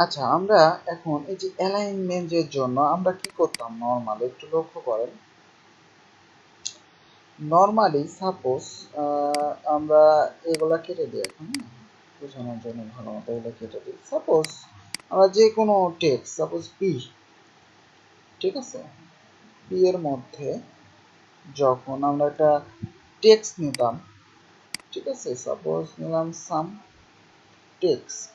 আচ্ছা, আমরা এখন এই যে অ্যালাইনমেন্টের জন্য আমরা কি করতাম নরমালি একটু লক্ষ্য করেন। নরমালি সাপোজ আমরা এগুলা কেটে দিই এখন, বোঝানোর জন্য ভালো মতো এগুলো কেটে দিই। সাপোজ আমরা যে কোনো টেক্সট, সাপোজ পি, ঠিক আছে, পি এর মধ্যে যখন আমরা একটা টেক্সট নিতাম, ঠিক আছে, সাপোজ নিলাম সাম টেক্সট।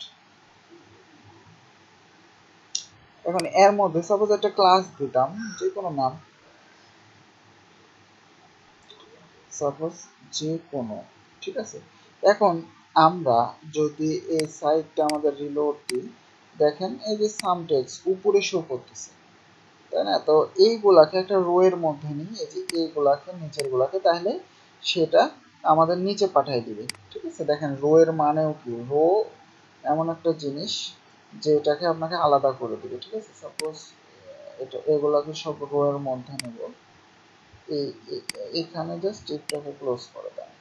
এখন এর মধ্যে সাপোজ একটা ক্লাস দিতাম, যে কোনো নাম, সাপোজ যে কোনো, ঠিক আছে। এখন আমরা যদি এই সাইটটা আমাদের রিলোড দিই, দেখেন এই যে সাম টেক্সট উপরে শো করতেছে, তাই না? তো এইগুলাকে একটা রো এর মধ্যে নিই, এই যে এইগুলাকে নিচের গুলাকে, তাহলে সেটা আমাদের নিচে পাঠিয়ে দিবে, ঠিক আছে। দেখেন রো এর মানেও কি, রো এমন একটা জিনিস যে এটাকে আপনাকে আলাদা করে দিবে, ঠিক আছে। সাপোজ এটা এগুলাকে সব রো এর মধ্যে নেব, এখানে জাস্ট এটাকে ক্লোজ করে দেন।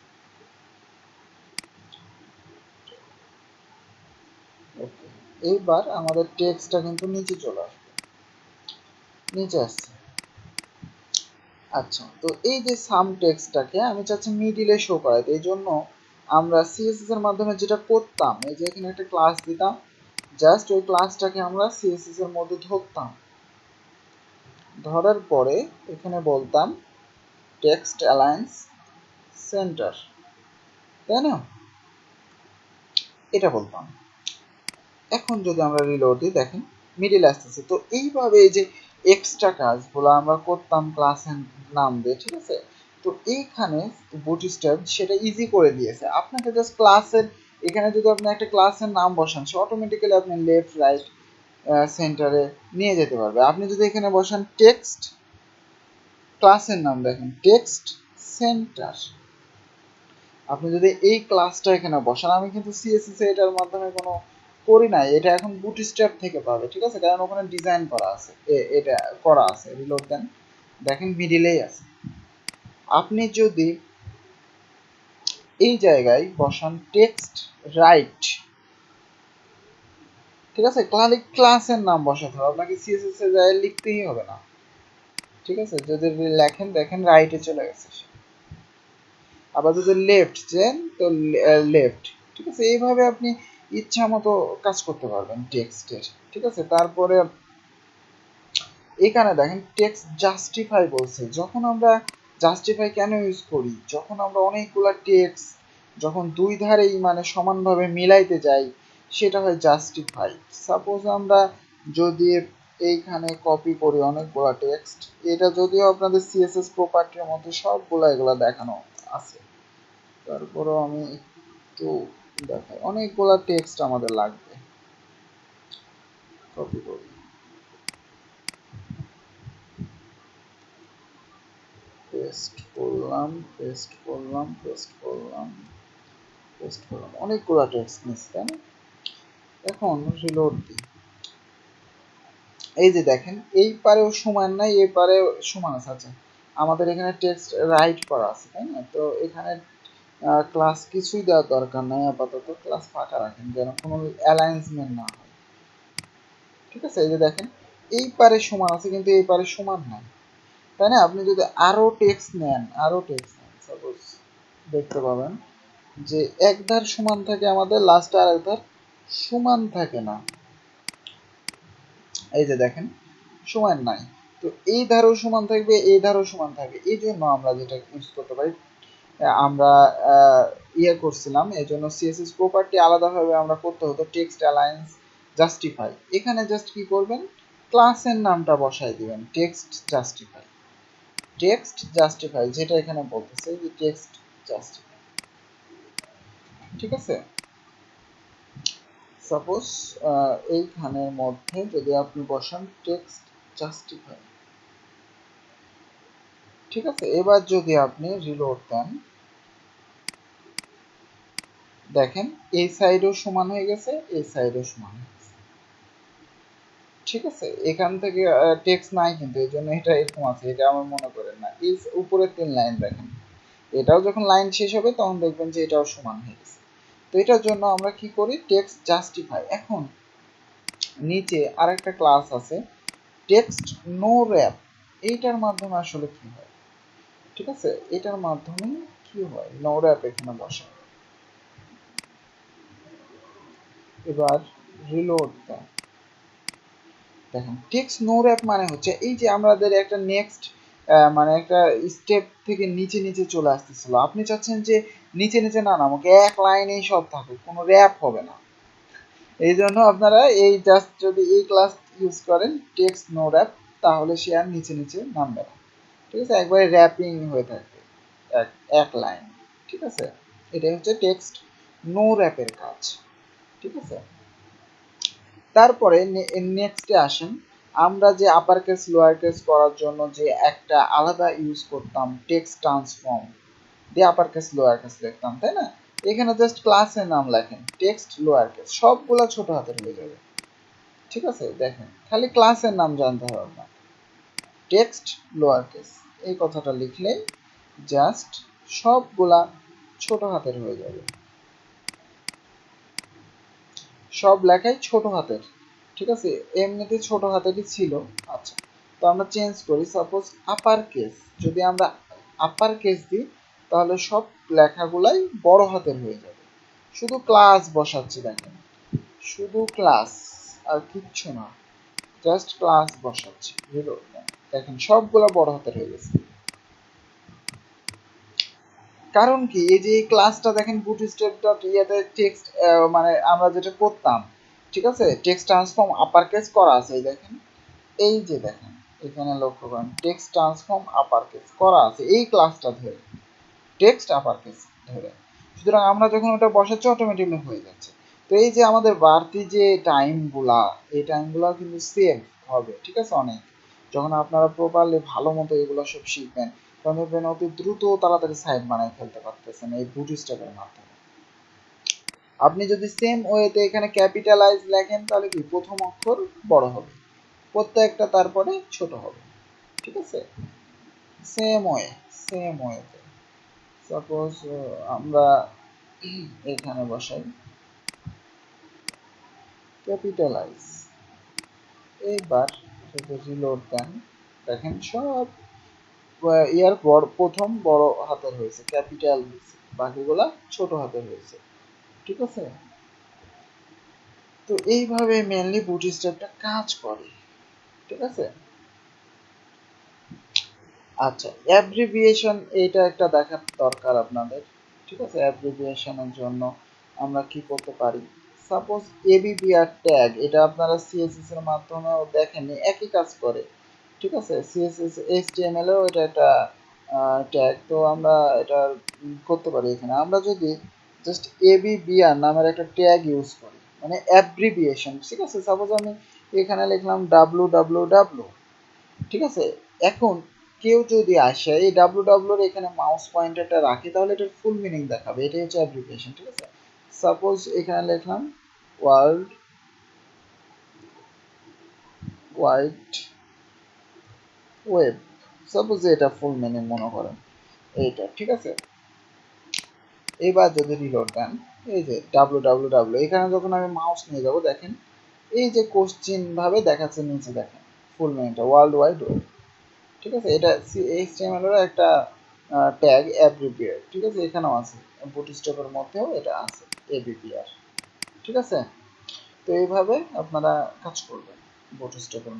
ওকে, এইবার আমাদের টেক্সটটা কিন্তু নিচে চলে আসবে, নিচে আসছে। আচ্ছা, তো এই যে সাম টেক্সটটাকে আমি চাচ্ছি মিডিলে শো করাতে, এই জন্য আমরা সিএসএস এর মাধ্যমে যেটা করতাম, এই যে এখানে একটা ক্লাস দিতাম, জাস্ট ওই ক্লাসটাকে আমরা সিএসএস এর মধ্যে ধরতাম, ধরার পরে এখানে বলতাম টেক্সট অ্যালায়েন্স সেন্টার, তাই না? এটা বলতাম। এখন যদি আমরা রিলোড দিই, দেখেন মিডিল আসতেছে। তো এইভাবে এই যে এক্সট্রা কাজগুলো আমরা করতাম ক্লাসের নাম দিয়ে, ঠিক আছে। তো এইখানে বুটস্ট্র্যাপ সেটা ইজি করে দিয়েছে আপনাকে। জাস্ট ক্লাসের এখানে যদি আপনি একটা ক্লাসের নাম বসান, সে অটোমেটিক্যালি আপনি লেফট রাইট সেন্টারে নিয়ে যেতে পারবে। আপনি যদি এখানে বসান টেক্সট, ক্লাসের নাম দেখেন টেক্সট সেন্টার, আপনি যদি এই ক্লাসটা এখানে বসান, আমি কিন্তু সিএসএস এটার মাধ্যমে কোনো করি নাই, এটা এখন বুটস্ট্র্যাপ থেকে পাবে, ঠিক আছে, কারণ ওখানে ডিজাইন করা আছে, এটা করা আছে। রিলোড দেন, দেখেন মিডিলেই আছে। আপনি যদি এই জায়গায় বসান টেক্সট রাইট, ঠিক আছে, খালি ক্লাসের নাম বসাতে হবে, আপনাকে সিএসএস এর জায়গায় লিখতেই হবে না, ঠিক আছে। যদি লেখেন, দেখেন রাইটে চলে গেছে। আবার যদি লেফট দেন তো লেফট, ঠিক আছে। এইভাবে আপনি ইচ্ছা মতো কাজ করতে পারবেন টেক্সটের, ঠিক আছে। তারপরে এখানে দেখেন টেক্সট জাস্টিফাই বলছে। যখন আমরা জাস্টিফাই কেন ইউজ করি, যখন আমরা অনেকগুলো টেক্সট যখন দুই ধারেই মানে সমানভাবে মিলাইতে যাই, সেটা হয় জাস্টিফাই। সাপোজ আমরা যদি এইখানে কপি করি অনেকগুলো টেক্সট, এটা যদিও আপনাদের সিএসএস প্রপার্টির মধ্যে সবগুলো এগুলো দেখানো আছে, তারপরেও আমি একটু দেখাই। অনেকগুলা টেক্সট আমাদের লাগবে, কপি করি, পেস্ট করলাম, পেস্ট করলাম, পেস্ট করলাম, পেস্ট করলাম, অনেকগুলা টেক্সট নিচ্ছি, তাই না? এখন রিলোড দিই, এই যে দেখেন এই পারেও সমান নাই, এই পারেও সমান আছে। আচ্ছা, আমাদের এখানে টেক্সট রাইট করা আছে, তাই না? তো এখানে ক্লাস কিছুই দেওয়ার দরকার নাই, আপাতত ক্লাস ফাঁকা রাখেন যেন কোনো অ্যালাইন্সমেন্ট না হয়, ঠিক আছে। এই যে দেখেন এই পারে সমান আছে কিন্তু এই পারে সমান নাই, তাই না? আপনি যদি আরো টেক্সট নেন, আরো টেক্সট নেন, সাপোজ দেখতে পাবেন যে এক ধার সমান থাকে আমাদের, লাস্টে আর এক ধার সমান থাকে না, এই যে দেখেন সমান নাই। তো এই ধারও সমান থাকবে, এই ধারও সমান থাকবে, এই জন্য আমরা যেটা ইউজ করতে পারি, আমরা ইয়ে করছিলাম, এই জন্য সিএসএস প্রপার্টি আলাদাভাবে আমরা করতে হতো টেক্সট অ্যালায়েন্স জাস্টিফাই। এখানে জাস্ট কি করবেন, ক্লাসের নামটা বসাই দিবেন টেক্সট জাস্টিফাই, টেক্সট জাস্টিফাই যেটা এখানে বলতেছে যে টেক্সট জাস্টিফাই, ঠিক আছে। সাপোজ এইখানের মধ্যে যদি আপনি বসান টেক্সট জাস্টিফাই, ঠিক আছে। এবার যদি আপনি রিলোড দেন, দেখেন এই সাইডও সমান হয়ে গেছে, এই সাইডও সমান হয়ে গেছে, ঠিক আছে। এখান থেকে টেক্সট নাই কিন্তু, এই জন্য এটা এরকম আছে, এটা আমার মনে করেন না। এই উপরের 3 লাইন দেখেন, এটাও যখন লাইন শেষ হবে তখন দেখবেন যে এটাও সমান হয়ে গেছে। তো এটার জন্য আমরা কি করি, টেক্সট জাস্টিফাই। এখন নিচে আরেকটা ক্লাস আছে টেক্সট নো র্যাপ, এইটার মাধ্যমে আসলে কি হয়, ঠিক আছে, এটার মাধ্যমে কি হয়, নো র্যাপ এখানে বসে। এবার রিলোড দেন, দেখেন টেক্সট নো র্যাপ মানে হচ্ছে এই যে আমাদের একটা নেক্সট মানে একটা স্টেপ থেকে নিচে নিচে চলে আসতেছিল, আপনি চাচ্ছেন যে নিচে নিচে না নামুক, এক লাইনেই সব থাকুক, কোনো র্যাপ হবে না। এই জন্য আপনারা এই জাস্ট যদি এই ক্লাস ইউজ করেন টেক্সট নো র্যাপ, তাহলে সে আর নিচে নিচে নামবে না, ঠিক আছে, একবারে র্যাপিং হয়ে থাকবে এক এক লাইন, ঠিক আছে। এটাই হচ্ছে টেক্সট নো র্যাপের কাজ, ঠিক আছে। তারপরে নেক্সটে আসেন, আমরা যে আপার কেস লোয়ার কেস করার জন্য যে একটা আলাদা ইউজ করতাম টেক্সট ট্রান্সফর্ম দিয়ে আপার কেস লোয়ার কেস লিখতাম, তাই না, এখানে জাস্ট ক্লাসের নাম লেখেন টেক্সট লোয়ার কেস, সবগুলা ছোট হাতের হয়ে যাবে, ঠিক আছে। দেখেন খালি ক্লাসের নাম জানতে হবে আপনার, টেক্সট লোয়ার কেস এই কথাটা লিখলেই জাস্ট সবগুলা ছোট হাতের হয়ে যাবে, সব লেখাই ছোট হাতের, ঠিক আছে, এমনিতে ছোট হাতেরই ছিল। আচ্ছা, তো আমরা চেঞ্জ করি, সাপোজ আপার কেস, যদি আমরা আপার কেস দিই তাহলে সব লেখাগুলাই বড় হাতের হয়ে যাবে, শুধু ক্লাস বসাচ্ছি, দেখেন শুধু ক্লাস আর কিচ্ছু না, জাস্ট ক্লাস বসাচ্ছি, দেখেন সবগুলা বড় হাতের হয়ে গেছে। কারণ কি, এই যে এই ক্লাসটা দেখেন বুটস্ট্র্যাপ ডট ইয়াতে টেক্সট মানে আমরা যেটা করতাম, ঠিক আছে, টেক্সট ট্রান্সফর্ম আপার কেস করা আছে, এই দেখেন, এই যে দেখেন এখানে লক্ষ্য করেন টেক্সট ট্রান্সফর্ম আপার কেস করা আছে এই ক্লাসটা ধরে, টেক্সট আপার কেস ধরে, সুতরাং আমরা যখন ওটা বসাচ্ছি অটোমেটিকলি হয়ে যাচ্ছে। তো এই যে আমাদের বাড়তি যে টাইমগুলা, এই টাইমগুলো কিন্তু সেভ হবে, ঠিক আছে, অনেক, যখন আপনারা প্রপারলি ভালো মতো এগুলো সব শিখবেন তখন দেখবেন অতি দ্রুত তাড়াতাড়ি সাইট বানায় ফেলতে পারতেছেন এই বুটস্ট্র্যাপের মাধ্যমে। আপনি যদি সেম ওয়েতে এখানে ক্যাপিটালাইজ লেখেন তাহলে কি প্রথম অক্ষর বড় হবে, প্রত্যেকটা তারপরে ছোট হবে, ঠিক আছে, সেম ওয়েতে সাপোজ আমরা এখানে বসাই ক্যাপিটালাইজ, এইবার যদি রিলোড দেন দেখেন সব ইয়ার বড় প্রথম বড় হাতের হয়েছে, ক্যাপিটাল হয়েছে, বাকিগুলা ছোট হাতের হয়েছে, ঠিক আছে। তো এইভাবে মেনলি বুটস্ট্র্যাপটা কাজ করে, ঠিক আছে। আচ্ছা, অ্যাব্রিভিয়েশন এইটা একটা দেখার দরকার আপনাদের, ঠিক আছে, অ্যাব্রিভিয়েশনের জন্য আমরা কি করতে পারি, সাপোজ এবিবিআর ট্যাগ, এটা আপনারা সিএসএস এর মাধ্যমেও দেখেননি, একই কাজ করে, ঠিক আছে, সিএসএস এইচটিএমএল এও এটা একটা ট্যাগ, তো আমরা এটা করতে পারি এখানে, আমরা যদি জাস্ট এবিবিআর নামের একটা ট্যাগ ইউজ করি, মানে অ্যাব্রিভিয়েশন, ঠিক আছে, সাপোজ আমি এখানে লিখলাম ডাব্লু ডাব্লু ডাব্লু, ঠিক আছে, এখন কেউ যদি আসে এই ডাব্লু ডাব্লুর এখানে মাউস পয়েন্টারটা রাখে তাহলে এটার ফুল মিনিং দেখাবে, এটাই হচ্ছে অ্যাপ্লিকেশন, ঠিক আছে। সাপোজ এখানে লিখলাম ওয়ার্ল্ড ওয়াইড ওয়েব, সাপোজ এটা ফুল মিনিং মনে করেন এইটা, ঠিক আছে। এবার যদি রিলোড দেন, এই যে ডাব্লু ডাব্লু ডাব্লু, এখানে যখন আমি মাউস নিয়ে যাব দেখেন এই যে কোশ্চিন ভাবে দেখাচ্ছে নিচে, দেখেন ফুল মিনিংটা ওয়ার্ল্ড ওয়াইড ওয়েব, ঠিক আছে, এটা এইচটিএমএল এর একটা ট্যাগ অ্যাব্রিভিয়েট, ঠিক আছে, এখানেও আছে, বুটস্ট্র্যাপের মধ্যেও এটা আছে এবিপিআর, ঠিক আছে। তো এইভাবে আপনারা কাজ করবেন বুটস্ট্র্যাপের